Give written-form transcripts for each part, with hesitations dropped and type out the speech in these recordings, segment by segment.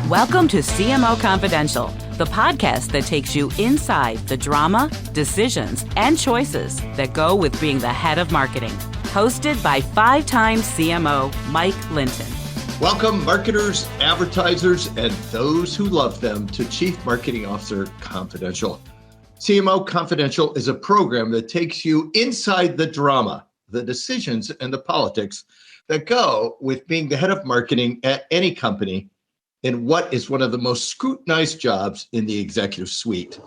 Welcome to CMO Confidential, the podcast that takes you inside the drama, decisions, and choices that go with being the head of marketing. Hosted by five-time CMO Mike Linton. Welcome, marketers, advertisers, and those who love them to Chief Marketing Officer Confidential. CMO Confidential is a program that takes you inside the drama, the decisions, and the politics that go with being the head of marketing at any company in what is one of the most scrutinized jobs in the executive suite.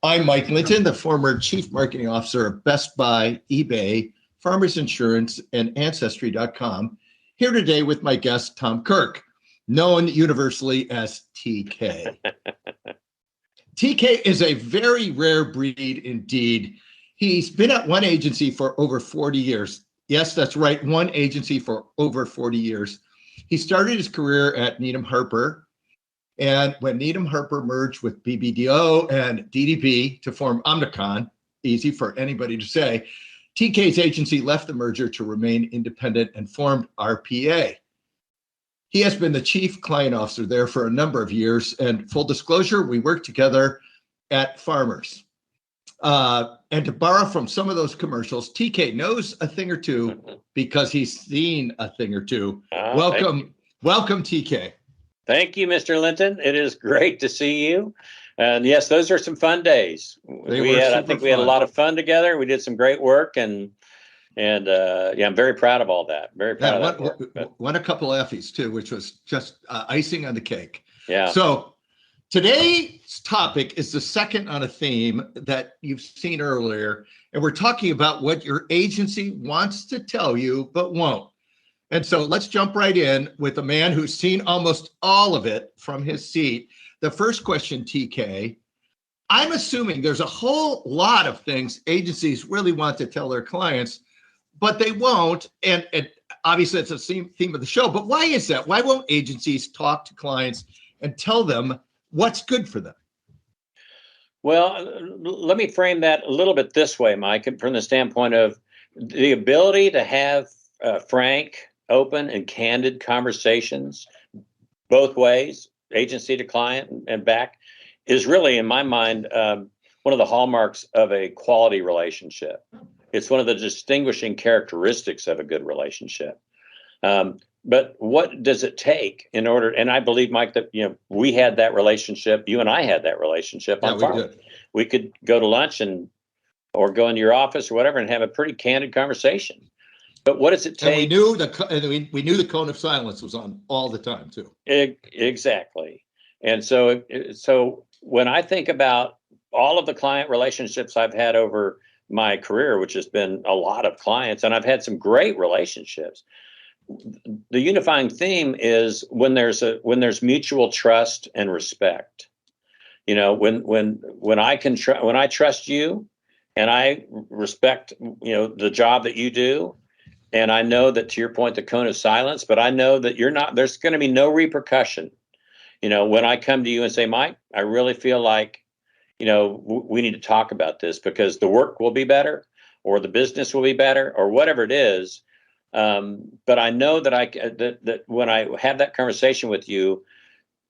I'm Mike Linton, the former Chief Marketing Officer of Best Buy, eBay, Farmers Insurance, and Ancestry.com, here today with my guest, Tom Kirk, known universally as TK. TK is a very rare breed indeed. He's been at one agency for over 40 years. Yes, that's right, one agency for over 40 years. He started his career at Needham Harper, and when Needham Harper merged with BBDO and DDB to form Omnicom, easy for anybody to say, TK's agency left the merger to remain independent and formed RPA. He has been the chief client officer there for a number of years, and full disclosure, we worked together at Farmers. And to borrow from some of those commercials, TK knows a thing or two because he's seen a thing or two. Welcome, TK. Thank you, Mr. Linton. It is great to see you. And yes, those are some fun days. I think we had a lot of fun together. We did some great work, and I'm very proud of all that. Very proud of that work. Won a couple of Effies too, which was just icing on the cake. Yeah. So today's topic is the second on a theme that you've seen earlier, and we're talking about what your agency wants to tell you but won't. And so let's jump right in with a man who's seen almost all of it from his seat. The first question, TK, I'm assuming there's a whole lot of things agencies really want to tell their clients, but they won't. And obviously it's a theme of the show, but why is that? Why won't agencies talk to clients and tell them what's good for them? Well, let me frame that a little bit this way, Mike, from the standpoint of the ability to have frank, open, and candid conversations both ways, agency to client and back, is really, in my mind, one of the hallmarks of a quality relationship. It's one of the distinguishing characteristics of a good relationship. But what does it take in order? And I believe, Mike, that we had that relationship. You and I had that relationship on Farm. We could go to lunch or go into your office or whatever and have a pretty candid conversation. But what does it take? And we knew the cone of silence was on all the time too. Exactly. And so when I think about all of the client relationships I've had over my career, which has been a lot of clients, and I've had some great relationships, the unifying theme is when there's mutual trust and respect. When I trust you and I respect the job that you do. And I know that, to your point, the cone of silence, but I know that there's going to be no repercussion. When I come to you and say, Mike, I really feel like, we need to talk about this because the work will be better or the business will be better or whatever it is. But I know that when I have that conversation with you,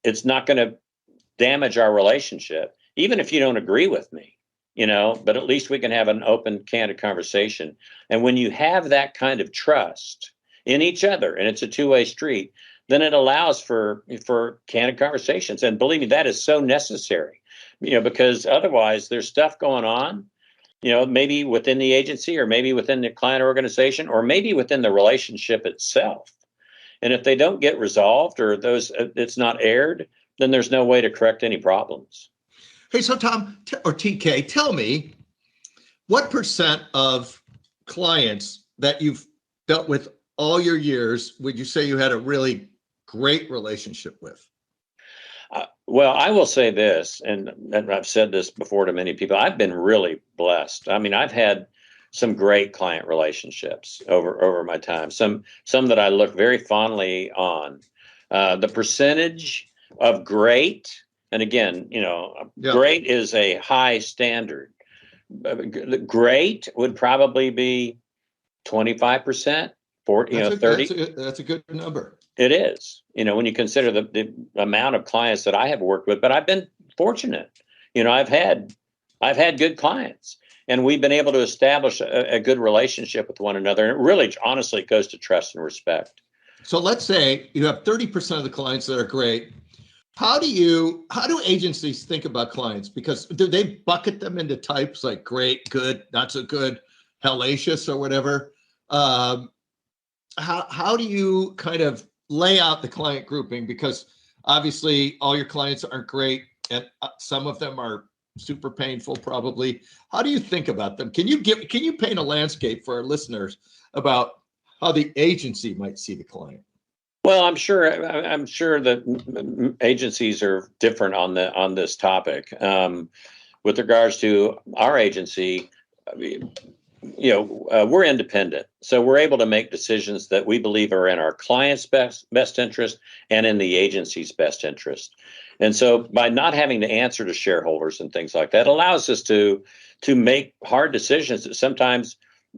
it's not going to damage our relationship, even if you don't agree with me. But at least we can have an open, candid conversation. And when you have that kind of trust in each other, and it's a two-way street, then it allows for candid conversations. And believe me, that is so necessary, because otherwise there's stuff going on, maybe within the agency or maybe within the client organization or maybe within the relationship itself. And if they don't get resolved or it's not aired, then there's no way to correct any problems. Hey, so Tom or TK, tell me, what percent of clients that you've dealt with all your years would you say you had a really great relationship with? Well, I will say this, and I've said this before to many people, I've been really blessed. I mean, I've had some great client relationships over my time, some that I look very fondly on. The percentage of great, and again, great is a high standard. Great would probably be 25%, 40, 30. That's a good number. It is, when you consider the amount of clients that I have worked with, but I've been fortunate. I've had good clients, and we've been able to establish a good relationship with one another. And it really, honestly, goes to trust and respect. So let's say you have 30% of the clients that are great. How do agencies think about clients? Because do they bucket them into types like great, good, not so good, hellacious, or whatever? How do you kind of lay out the client grouping? Because obviously all your clients aren't great, and some of them are super painful, probably. How do you think about them? Can you paint a landscape for our listeners about how the agency might see the client? Well, I'm sure that agencies are different on this topic. With regards to our agency, we're independent, so we're able to make decisions that we believe are in our client's best interest and in the agency's best interest. And so, by not having to answer to shareholders and things like that, allows us to make hard decisions that sometimes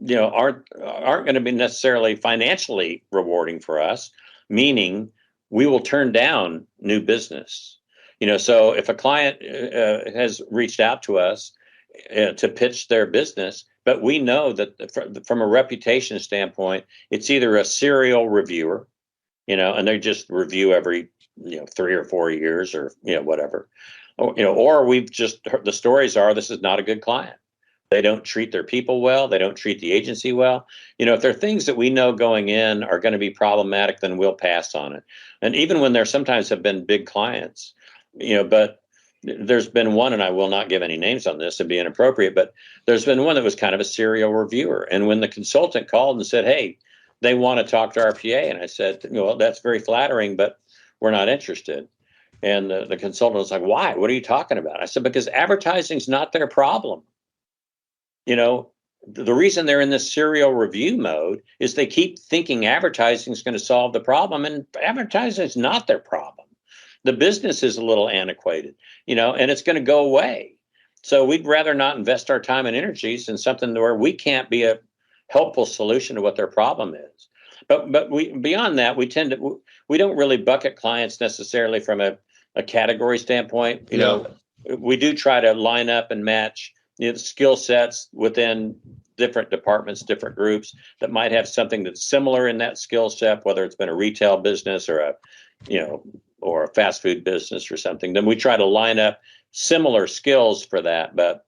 aren't going to be necessarily financially rewarding for us. Meaning, we will turn down new business. So if a client has reached out to us to pitch their business, but we know that from a reputation standpoint, it's either a serial reviewer, and they just review every 3 or 4 years, or whatever, or we've just heard the stories are this is not a good client. They don't treat their people well. They don't treat the agency well. If there are things that we know going in are going to be problematic, then we'll pass on it. And even when there sometimes have been big clients, but there's been one, and I will not give any names on this, it'd be inappropriate, but there's been one that was kind of a serial reviewer. And when the consultant called and said, hey, they want to talk to our PA, and I said, well, that's very flattering, but we're not interested. And the consultant was like, why? What are you talking about? I said, because advertising's not their problem. The reason they're in this serial review mode is they keep thinking advertising is going to solve the problem, and advertising is not their problem. The business is a little antiquated, and it's going to go away. So we'd rather not invest our time and energies in something where we can't be a helpful solution to what their problem is. But beyond that, we don't really bucket clients necessarily from a category standpoint. We do try to line up and match skill sets within different departments, different groups that might have something that's similar in that skill set, whether it's been a retail business or a fast food business or something. Then we try to line up similar skills for that. But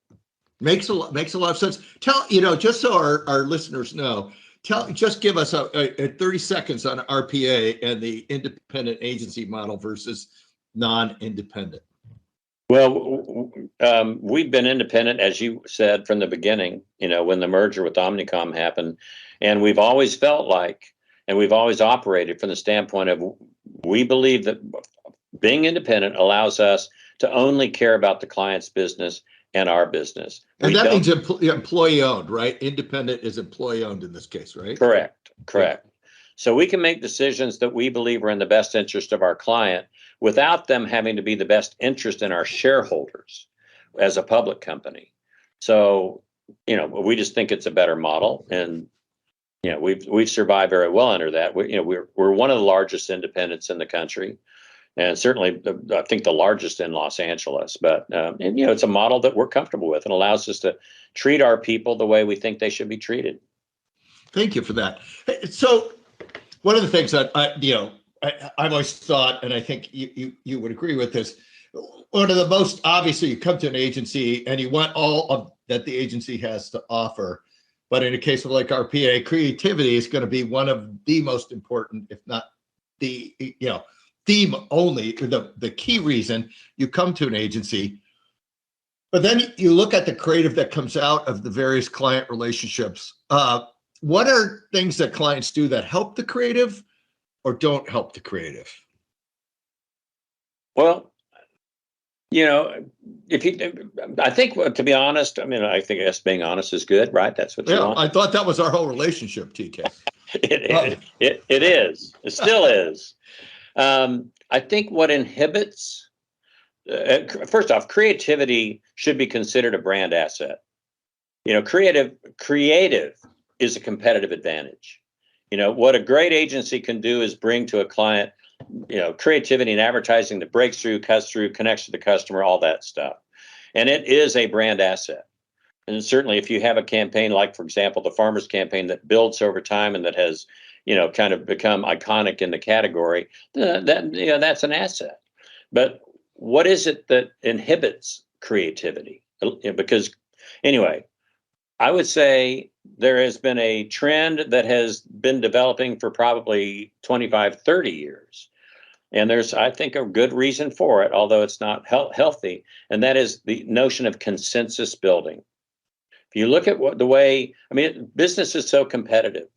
makes a lot of sense. Just so our listeners know, just give us a 30 seconds on RPA and the independent agency model versus non-independent. Well, we've been independent, as you said, from the beginning, when the merger with Omnicom happened. And we've always felt like, and we've always operated from the standpoint of, we believe that being independent allows us to only care about the client's business and our business. And that means employee owned, right? Independent is employee owned in this case, right? Correct. So we can make decisions that we believe are in the best interest of our client without them having to be the best interest in our shareholders as a public company. So, we just think it's a better model, and we've survived very well under that. We're one of the largest independents in the country, and certainly I think the largest in Los Angeles. But it's a model that we're comfortable with and allows us to treat our people the way we think they should be treated. Thank you for that. So one of the things that I've always thought, and I think you would agree with this, one of the most, obviously, you come to an agency and you want all of that the agency has to offer. But in a case of like RPA, creativity is going to be one of the most important, if not the key reason you come to an agency. But then you look at the creative that comes out of the various client relationships. What are things that clients do that help the creative or don't help the creative? Well, I think, to be honest, I think us being honest is good, right? That's what you want. I thought that was our whole relationship, TK. It is. It still is. I think what inhibits, first off, creativity should be considered a brand asset. Creative is a competitive advantage. What a great agency can do is bring to a client, creativity and advertising that breaks through, cuts through, connects to the customer, all that stuff. And it is a brand asset. And certainly if you have a campaign like, for example, the Farmers campaign that builds over time and that has, kind of become iconic in the category, that's an asset. But what is it that inhibits creativity? Because anyway, I would say there has been a trend that has been developing for probably 25, 30 years. And there's, I think, a good reason for it, although it's not healthy. And that is the notion of consensus building. If you look at business is so competitive,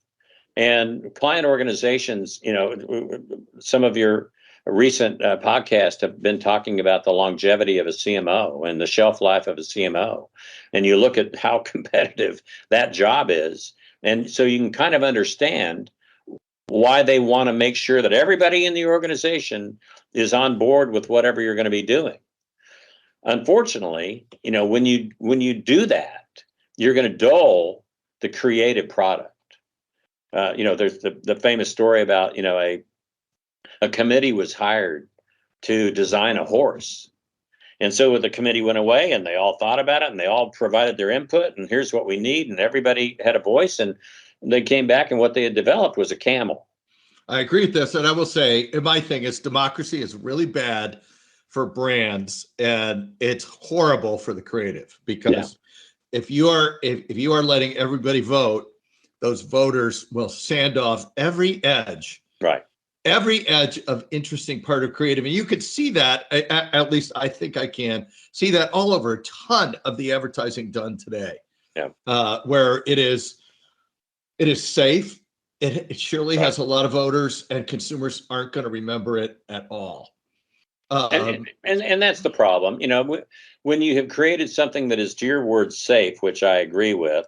and client organizations, some of your recent podcasts have been talking about the longevity of a CMO and the shelf life of a CMO. And you look at how competitive that job is. And so you can kind of understand why they want to make sure that everybody in the organization is on board with whatever you're going to be doing. Unfortunately, when you do that, you're going to dull the creative product. There's the famous story about, a committee was hired to design a horse. And so the committee went away and they all thought about it and they all provided their input and here's what we need. And everybody had a voice and they came back and what they had developed was a camel. I agree with this. And I will say, my thing is democracy is really bad for brands and it's horrible for the creative because if you are letting everybody vote, those voters will sand off every edge. Right. Every edge of interesting part of creative. And you could see that, at least I think I can see that all over a ton of the advertising done today. Yeah. Where it is safe. It surely has a lot of voters and consumers aren't going to remember it at all. And that's the problem. When you have created something that is, to your word, safe, which I agree with,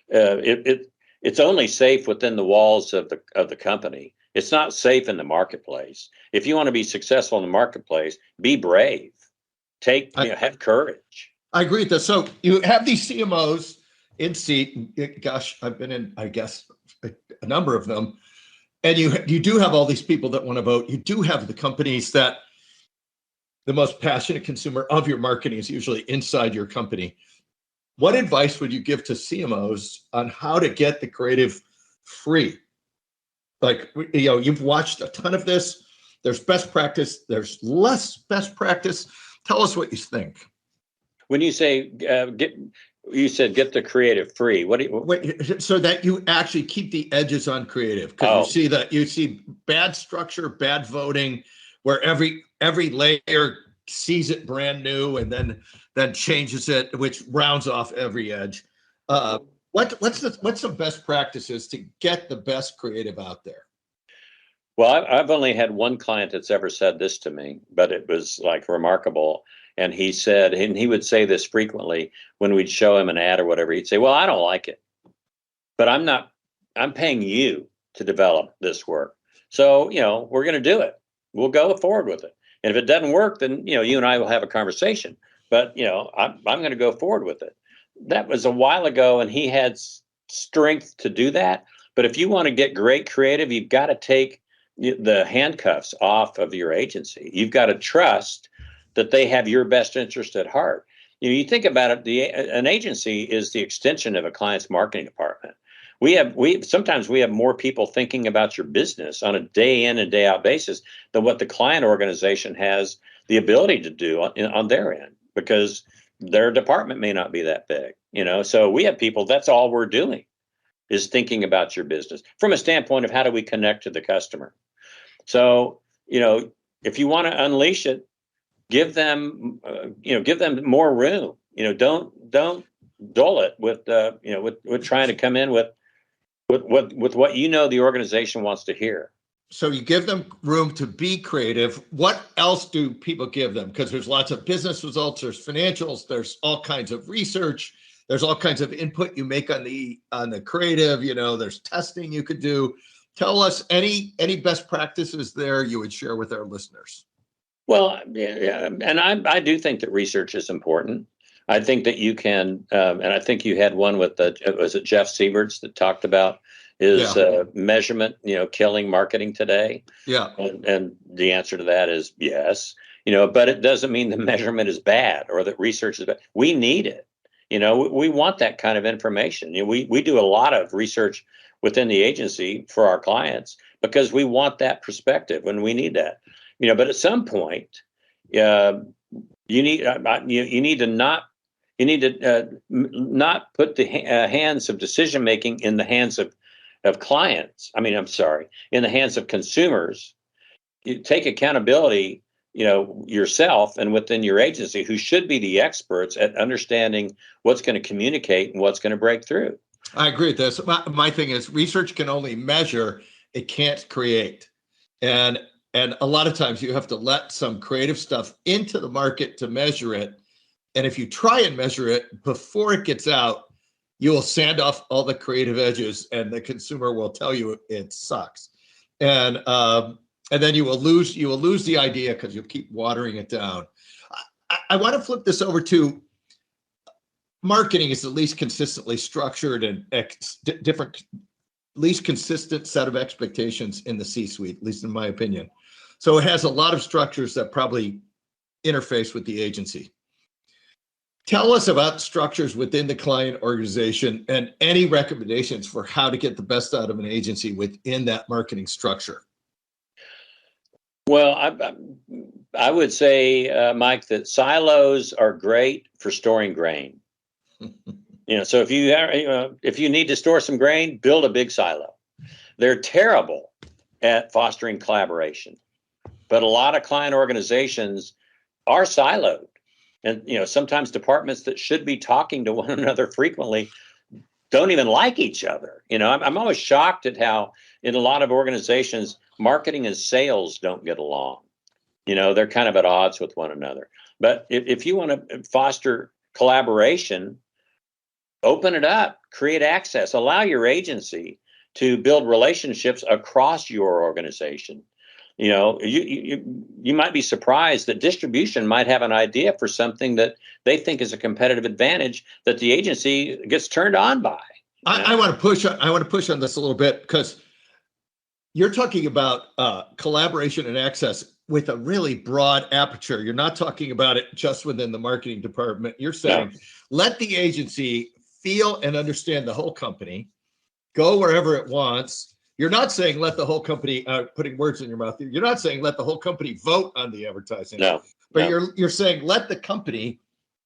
it's only safe within the walls of the company. It's not safe in the marketplace. If you want to be successful in the marketplace, be brave. Have courage. I agree with that. So you have these CMOs in seat. Gosh, I've been in, I guess, a number of them. And you do have all these people that want to vote. You do have the companies that the most passionate consumer of your marketing is usually inside your company. What advice would you give to CMOs on how to get the creative free? Like, you've watched a ton of this. There's best practice. There's less best practice. Tell us what you think. When you say you said get the creative free. So that you actually keep the edges on creative, because you see bad structure, bad voting, where every layer sees it brand new and then changes it, which rounds off every edge. What's some best practices to get the best creative out there? Well, I've only had one client that's ever said this to me, but it was like remarkable. And he said, and he would say this frequently when we'd show him an ad or whatever, he'd say, well, I don't like it, but I'm paying you to develop this work. So, we're going to do it. We'll go forward with it. And if it doesn't work, then, you and I will have a conversation, but, I'm going to go forward with it. That was a while ago and he had strength to do that. But if you want to get great creative, you've got to take the handcuffs off of your agency. You've got to trust that they have your best interest at heart. You think about it, an agency is the extension of a client's marketing department. Sometimes we have more people thinking about your business on a day in and day out basis than what the client organization has the ability to do on their end, because their department may not be that big, So we have people, that's all we're doing is thinking about your business from a standpoint of how do we connect to the customer. So, if you want to unleash it, give them more room. Don't dull it with trying to come in with what the organization wants to hear. So you give them room to be creative. What else do people give them? Because there's lots of business results, there's financials, there's all kinds of research, there's all kinds of input you make on the creative. There's testing you could do. Tell us any best practices there you would share with our listeners. Well, yeah, and I do think that research is important. I think that you can, and I think you had one with was it Jeff Sieverts that talked about, Is measurement, killing marketing today? Yeah. And the answer to that is yes. But it doesn't mean the measurement is bad or that research is bad. We need it. We want that kind of information. We do a lot of research within the agency for our clients because we want that perspective and we need that. But at some point, you need to not put the hands of decision making in the hands of clients. In the hands of consumers. You take accountability, yourself and within your agency, who should be the experts at understanding what's going to communicate and what's going to break through. I agree with this. My thing is research can only measure, it can't create. And a lot of times you have to let some creative stuff into the market to measure it. And if you try and measure it before it gets out, you will sand off all the creative edges and the consumer will tell you it sucks. And then you will lose the idea because you'll keep watering it down. I want to flip this over to marketing is the least consistently structured and least consistent set of expectations in the C-suite, at least in my opinion. So it has a lot of structures that probably interface with the agency. Tell us about structures within the client organization and any recommendations for how to get the best out of an agency within that marketing structure. Well, I would say, Mike, that silos are great for storing grain. So if you need to store some grain, build a big silo. They're terrible at fostering collaboration, but a lot of client organizations are siloed. And, sometimes departments that should be talking to one another frequently don't even like each other. I'm always shocked at how in a lot of organizations, marketing and sales don't get along. They're kind of at odds with one another. But if you want to foster collaboration, open it up, create access, allow your agency to build relationships across your organization. You might be surprised that distribution might have an idea for something that they think is a competitive advantage that the agency gets turned on by. I want to push on this a little bit because you're talking about collaboration and access with a really broad aperture. You're not talking about it just within the marketing department. You're saying let the agency feel and understand the whole company, go wherever it wants. You're not saying let the whole company, putting words in your mouth. You're not saying let the whole company vote on the advertising. But you're saying let the company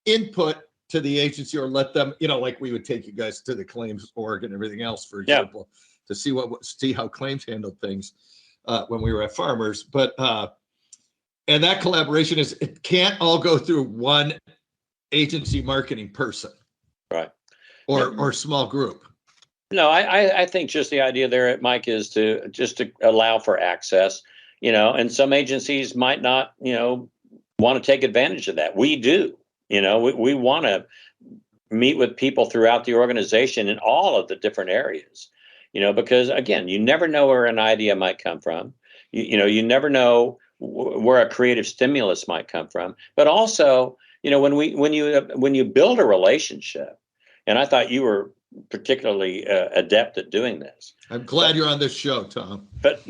input to the agency or let them, like we would take you guys to the claims org and everything else, for example, to see how claims handled things when we were at Farmers. But and that collaboration it can't all go through one agency marketing person, right? Or small group. No, I think just the idea there, Mike, is to allow for access, and some agencies might not, want to take advantage of that. We do, we want to meet with people throughout the organization in all of the different areas, because again, you never know where an idea might come from. You never know where a creative stimulus might come from. But also, when you build a relationship, and I thought you were particularly adept at doing this. I'm glad you're on this show, Tom. But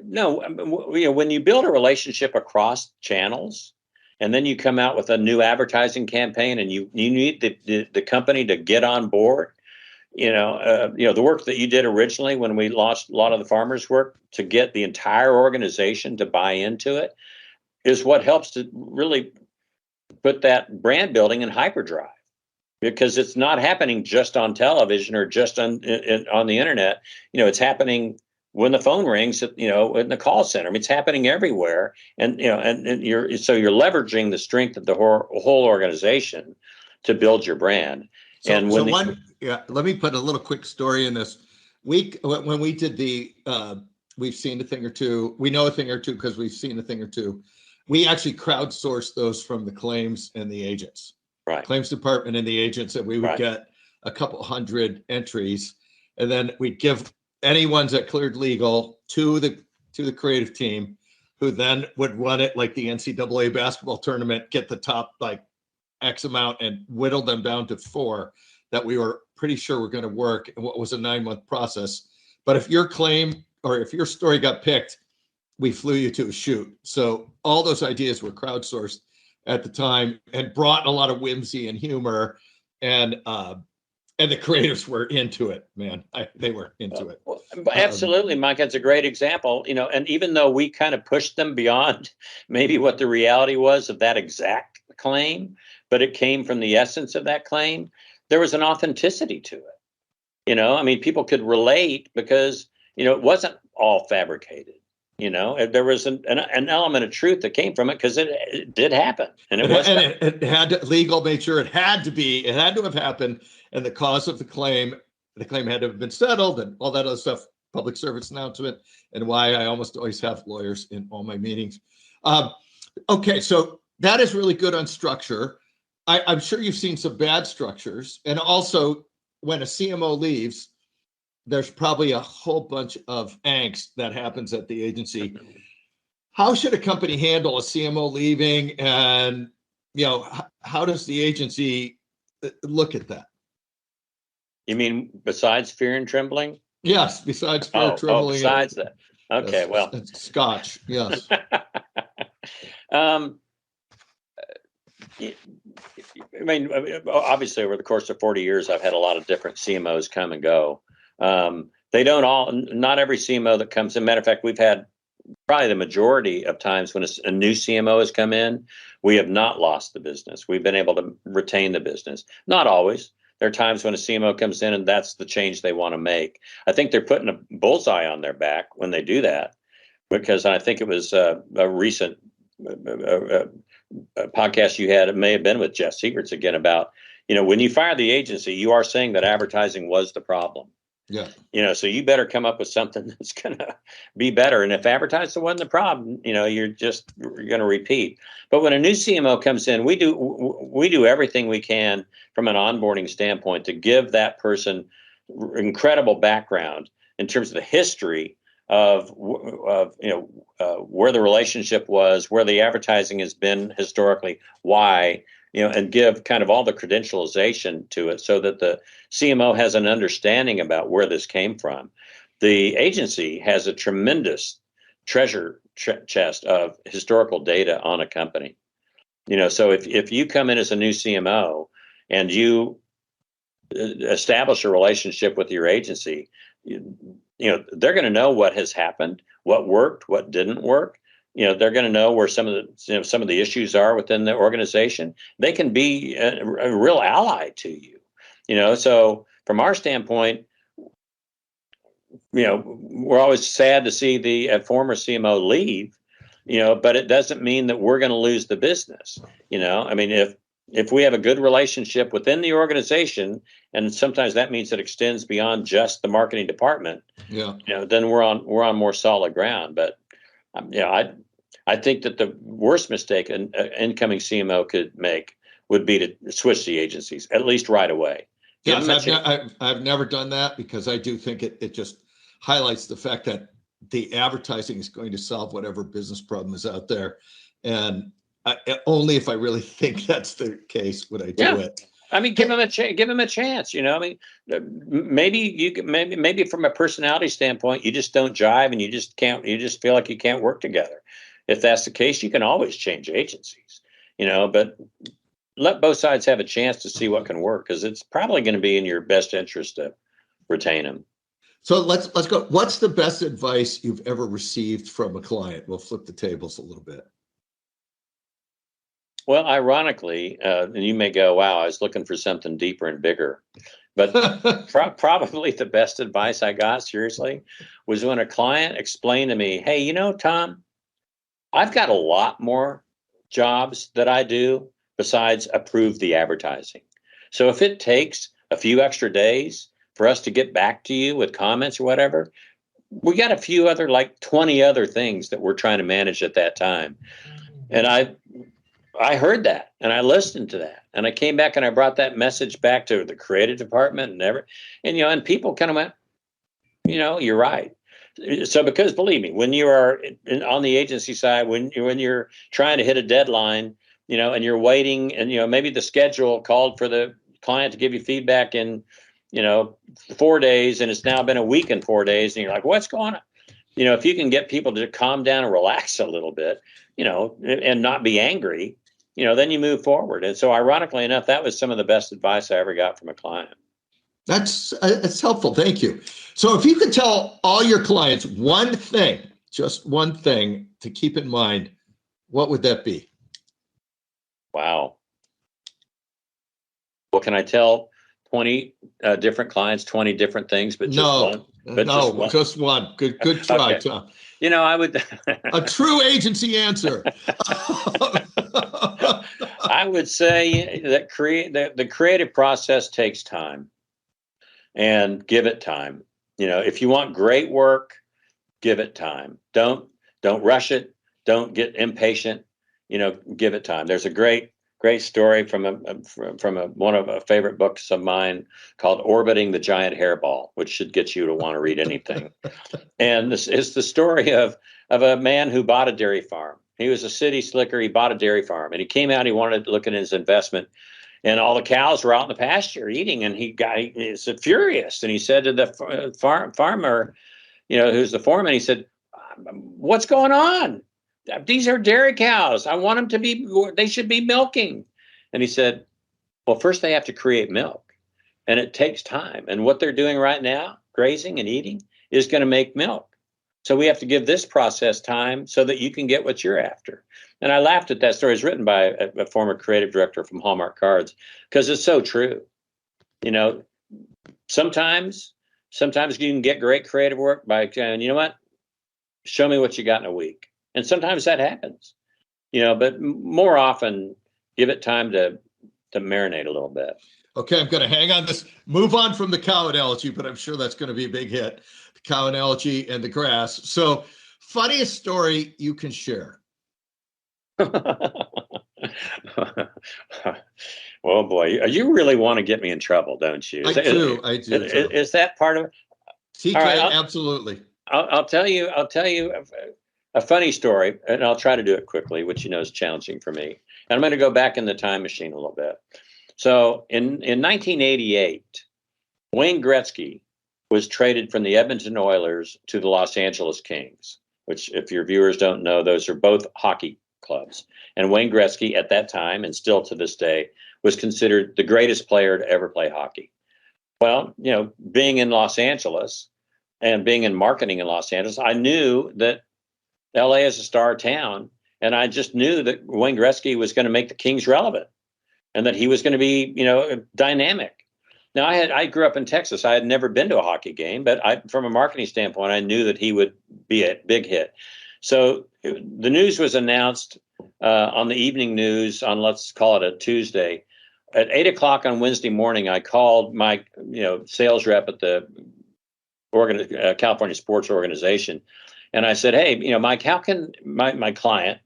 no, when you build a relationship across channels, and then you come out with a new advertising campaign, and you need the company to get on board. The work that you did originally when we launched a lot of the Farmers work to get the entire organization to buy into it is what helps to really put that brand building in hyperdrive. Because it's not happening just on television or just on the internet. It's happening when the phone rings, in the call center. it's happening everywhere. And, you're leveraging the strength of the whole organization to build your brand. Let me put a little quick story in this. When we did we've seen a thing or two, we know a thing or two because we've seen a thing or two. We actually crowdsourced those from the claims and the agents. Right. Claims department and the agents, and we would get a couple hundred entries, and then we'd give any ones that cleared legal to the creative team, who then would run it like the NCAA basketball tournament, get the top like X amount and whittle them down to 4. that we were pretty sure were going to work in what was a 9-month process. But if your claim or if your story got picked, we flew you to a shoot. So all those ideas were crowdsourced at the time and brought a lot of whimsy and humor. And the creators were into it, man. They were into it. Absolutely, Mike. That's a great example. And even though we kind of pushed them beyond maybe what the reality was of that exact claim, but it came from the essence of that claim, there was an authenticity to it. People could relate because, it wasn't all fabricated. There was an element of truth that came from it because it did happen, and it had to, legal made sure it had to have happened, and the cause of the claim had to have been settled, and all that other stuff, public service announcement, and why I almost always have lawyers in all my meetings. Okay, so that is really good on structure. I'm sure you've seen some bad structures, and also when a CMO leaves, there's probably a whole bunch of angst that happens at the agency. How should a company handle a CMO leaving, and how does the agency look at that? You mean besides fear and trembling? Yes, besides fear and trembling. Besides that. Okay, well. Scotch, yes. Obviously, over the course of 40 years, I've had a lot of different CMOs come and go. They don't all, not every CMO that comes in. Matter of fact, we've had probably the majority of times when a new CMO has come in, we have not lost the business. We've been able to retain the business. Not always. There are times when a CMO comes in and that's the change they want to make. I think they're putting a bullseye on their back when they do that, because I think it was a recent podcast you had, it may have been with Jeff Siegerts again, about, when you fire the agency, you are saying that advertising was the problem. Yeah. So you better come up with something that's going to be better. And if advertising wasn't the problem, you're going to repeat. But when a new CMO comes in, we do everything we can from an onboarding standpoint to give that person incredible background in terms of the history of where the relationship was, where the advertising has been historically, why, and give kind of all the credentialization to it so that the CMO has an understanding about where this came from. The agency has a tremendous treasure chest of historical data on a company. So if you come in as a new CMO and you establish a relationship with your agency, they're going to know what has happened, what worked, what didn't work. They're going to know where some of the issues are within the organization. They can be a real ally to you. So from our standpoint, we're always sad to see the former CMO leave, but it doesn't mean that we're going to lose the business. If we have a good relationship within the organization, and sometimes that means it extends beyond just the marketing department, then we're on more solid ground. But I think that the worst mistake an incoming CMO could make would be to switch the agencies, at least right away. Yes, I've never done that, because I do think it just highlights the fact that the advertising is going to solve whatever business problem is out there. And only if I really think that's the case would I do it. Give him a chance. Maybe from a personality standpoint, you just don't jive, and you just feel like you can't work together. If that's the case, you can always change agencies, but let both sides have a chance to see what can work, because it's probably going to be in your best interest to retain them. So let's go. What's the best advice you've ever received from a client? We'll flip the tables a little bit. Well, ironically, and you may go, wow, I was looking for something deeper and bigger. But probably the best advice I got, seriously, was when a client explained to me, hey, Tom, I've got a lot more jobs that I do besides approve the advertising. So if it takes a few extra days for us to get back to you with comments or whatever, we got a few other, like 20 other things that we're trying to manage at that time. And I heard that, and I listened to that, and I came back and I brought that message back to the creative department and people kind of went, you're right. So, because believe me, when you are on the agency side, when you're trying to hit a deadline, and you're waiting, and maybe the schedule called client to give you feedback in, 4 days, and it's now been a week and 4 days, and you're like, what's going on? If you can get people to calm down and relax a little bit, and not be angry, then you move forward. And so ironically enough, that was some of the best advice I ever got from a client. That's helpful. Thank you. So if you could tell all your clients one thing, just one thing to keep in mind, what would that be? Wow. Well, can I tell 20 different clients 20 different things, but just one? Just one. Good try, okay. Tom. I would a true agency answer. I would say that the creative process takes time, and give it time. If you want great work, give it time. Don't rush it. Don't get impatient. Give it time. There's a great story from one of a favorite books of mine called Orbiting the Giant Hairball, which should get you to want to read anything. And this is the story of a man who bought a dairy farm. He was a city slicker. He bought a dairy farm, and he came out. He wanted to look at his investment, and all the cows were out in the pasture eating. And he's furious. And he said to the farmer, who's the foreman, he said, "What's going on? These are dairy cows. I want them they should be milking." And he said, "Well, first they have to create milk, and it takes time. And what they're doing right now, grazing and eating, is going to make milk. So we have to give this process time so that you can get what you're after." And I laughed at that story. It's written by a former creative director from Hallmark Cards, because it's so true. Sometimes you can get great creative work by saying, "You know what? Show me what you got in a week." And sometimes that happens, but more often give it time to marinate a little bit. Okay, I'm going to hang on this, move on from the cow analogy, but I'm sure that's going to be a big hit. The cow analogy and the grass. So, funniest story you can share. Well, boy, you really want to get me in trouble, don't you? I do. Is that part of it? TK, right, absolutely. I'll tell you a funny story, and I'll try to do it quickly, which is challenging for me. And I'm going to go back in the time machine a little bit. So in 1988, Wayne Gretzky was traded from the Edmonton Oilers to the Los Angeles Kings, which, if your viewers don't know, those are both hockey clubs. And Wayne Gretzky at that time, and still to this day, was considered the greatest player to ever play hockey. Well, being in Los Angeles and being in marketing in Los Angeles, I knew that LA is a star town, and I just knew that Wayne Gretzky was going to make the Kings relevant, and that he was going to be, dynamic. Now, I grew up in Texas. I had never been to a hockey game, but from a marketing standpoint, I knew that he would be a big hit. So the news was announced on the evening news on, let's call it a Tuesday. At 8:00 on Wednesday morning, I called my sales rep at the California Sports Organization, and I said, "Hey, Mike, how can my client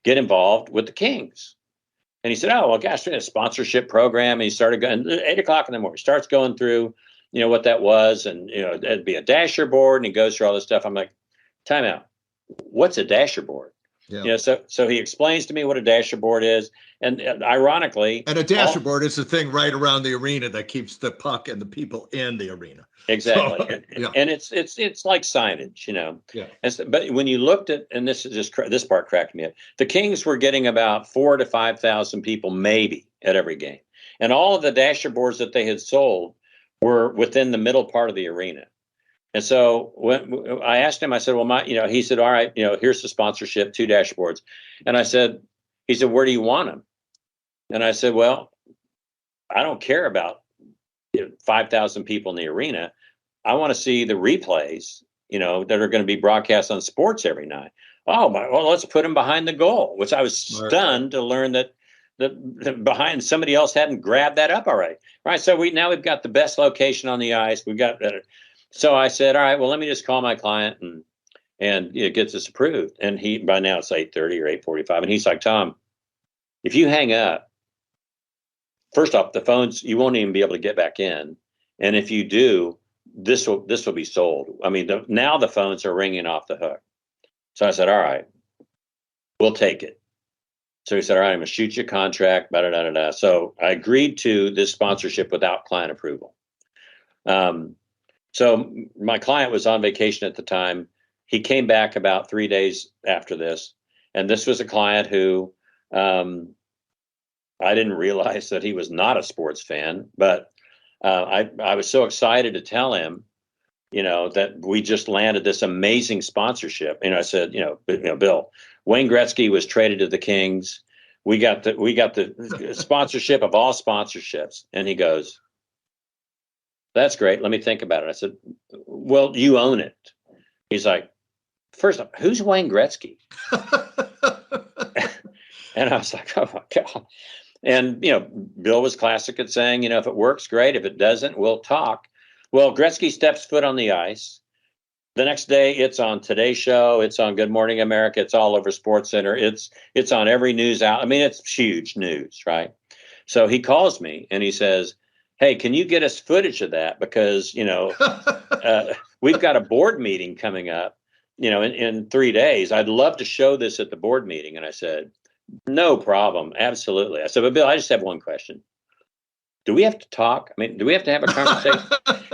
get involved with the Kings?" And he said, "Oh, well, gosh, a sponsorship program." And he started going 8:00 in the morning, starts going through, what that was. And, it'd be a dasher board, and he goes through all this stuff. I'm like, time out. What's a dasher board? Yeah. So he explains to me what a dasher board is. And ironically, and a dasher board is the thing right around the arena that keeps the puck and the people in the arena. Exactly. So, yeah. And it's like signage, Yeah. But when you looked at, and this part cracked me up, the Kings were getting about 4,000 to 5,000 people maybe at every game. And all of the dasher boards that they had sold were within the middle part of the arena. And so when I asked him, I said, well, he said, all right, here's the sponsorship, 2 dashboards. And he said, where do you want them? And I said, well, I don't care about 5,000 people in the arena. I want to see the replays, that are going to be broadcast on sports every night. Oh, well, let's put them behind the goal, which I was stunned to learn that behind somebody else hadn't grabbed that up already. Right. So we've got the best location on the ice. We've got better. So I said, all right, well, let me just call my client and get this approved. And by now it's 8:30 or 8:45. And he's like, Tom, if you hang up, first off, the phones, you won't even be able to get back in. And if you do, this will be sold. I mean, now the phones are ringing off the hook. So I said, all right, we'll take it. So he said, all right, I'm going to shoot you a contract, da-da-da-da-da. So I agreed to this sponsorship without client approval. So my client was on vacation at the time. He came back about 3 days after this. And this was a client who I didn't realize that he was not a sports fan, but I was so excited to tell him, that we just landed this amazing sponsorship. I said, Bill, Wayne Gretzky was traded to the Kings. We got the sponsorship of all sponsorships. And he goes, that's great. Let me think about it. I said, well, you own it. He's like, first off, who's Wayne Gretzky? And I was like, oh my God. And, Bill was classic at saying, if it works, great. If it doesn't, we'll talk. Well, Gretzky steps foot on the ice. The next day, it's on Today's Show. It's on Good Morning America. It's all over SportsCenter. It's on every news out. I mean, it's huge news, right? So he calls me and he says, hey, can you get us footage of that? Because, we've got a board meeting coming up, in 3 days. I'd love to show this at the board meeting. And I said, no problem. Absolutely. I said, but Bill, I just have one question. Do we have to talk? I mean, do we have to have a conversation?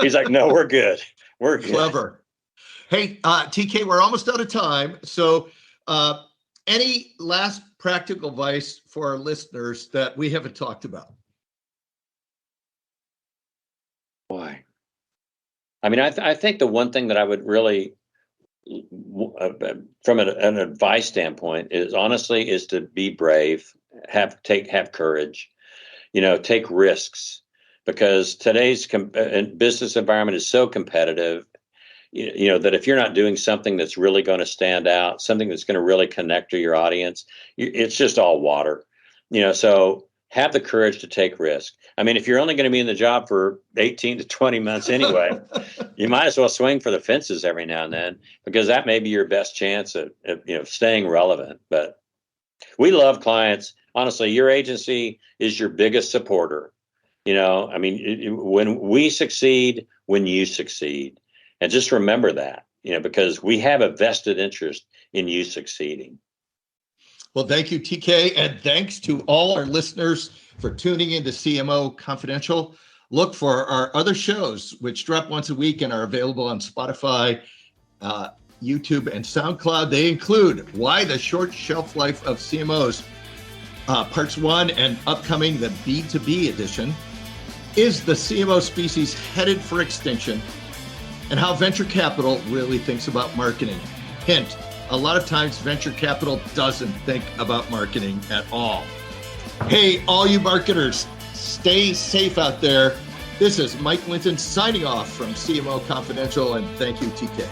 He's like, no, we're good. We're good. Clever. Hey, TK, we're almost out of time. So any last practical advice for our listeners that we haven't talked about? Boy. I mean, I think the one thing that I would really, from an advice standpoint, is to be brave, have courage, take risks, because today's business environment is so competitive, that if you're not doing something that's really going to stand out, something that's going to really connect to your audience, it's just all water, so have the courage to take risk. I mean, if you're only going to be in the job for 18 to 20 months anyway, you might as well swing for the fences every now and then, because that may be your best chance at staying relevant. But we love clients. Honestly, your agency is your biggest supporter. I mean, when we succeed, when you succeed. And just remember that, because we have a vested interest in you succeeding. Well, thank you, TK. And thanks to all our listeners for tuning in to CMO Confidential. Look for our other shows, which drop once a week and are available on Spotify, YouTube, and SoundCloud. They include Why the Short Shelf Life of CMOs, Parts 1 and upcoming the B2B edition. Is the CMO species headed for extinction? And how venture capital really thinks about marketing. Hint, a lot of times venture capital doesn't think about marketing at all. Hey, all you marketers, stay safe out there. This is Mike Linton signing off from CMO Confidential, and thank you, TK.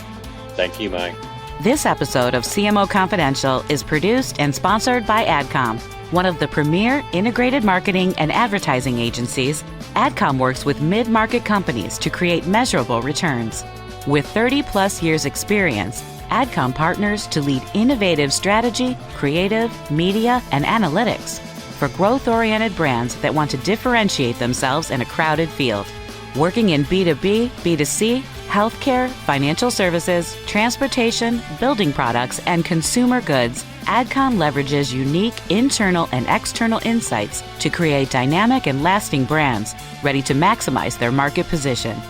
Thank you, Mike. This episode of CMO Confidential is produced and sponsored by AdCom, one of the premier integrated marketing and advertising agencies. AdCom works with mid-market companies to create measurable returns. With 30-plus years experience, AdCom partners to lead innovative strategy, creative, media, and analytics for growth-oriented brands that want to differentiate themselves in a crowded field. Working in B2B, B2C, healthcare, financial services, transportation, building products, and consumer goods, AdCom leverages unique internal and external insights to create dynamic and lasting brands ready to maximize their market position.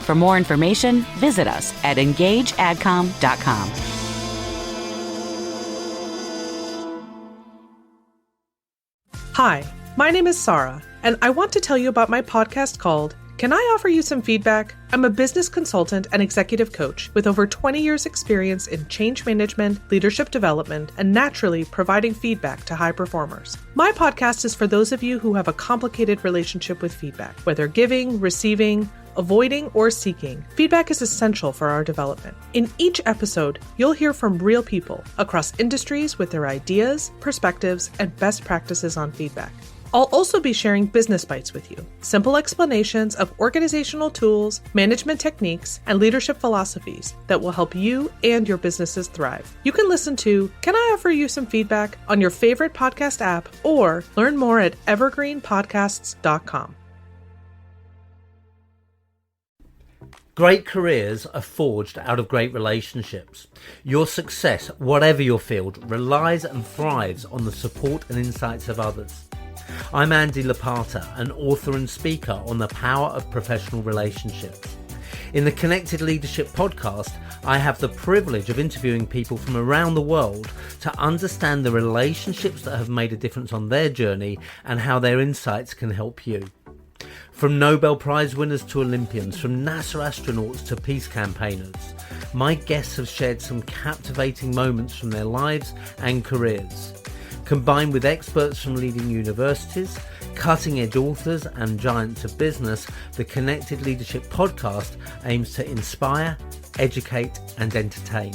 For more information, visit us at engageadcom.com. Hi, my name is Sarah, and I want to tell you about my podcast called Can I Offer You Some Feedback? I'm a business consultant and executive coach with over 20 years experience in change management, leadership development, and naturally providing feedback to high performers. My podcast is for those of you who have a complicated relationship with feedback, whether giving, receiving, avoiding, or seeking. Feedback is essential for our development. In each episode, you'll hear from real people across industries with their ideas, perspectives, and best practices on feedback. I'll also be sharing business bites with you, simple explanations of organizational tools, management techniques, and leadership philosophies that will help you and your businesses thrive. You can listen to Can I Offer You Some Feedback on your favorite podcast app, or learn more at evergreenpodcasts.com. Great careers are forged out of great relationships. Your success, whatever your field, relies and thrives on the support and insights of others. I'm Andy Lapata, an author and speaker on the power of professional relationships. In the Connected Leadership podcast, I have the privilege of interviewing people from around the world to understand the relationships that have made a difference on their journey and how their insights can help you. From Nobel Prize winners to Olympians, from NASA astronauts to peace campaigners, my guests have shared some captivating moments from their lives and careers. Combined with experts from leading universities, cutting-edge authors and giants of business, the Connected Leadership podcast aims to inspire, educate and entertain.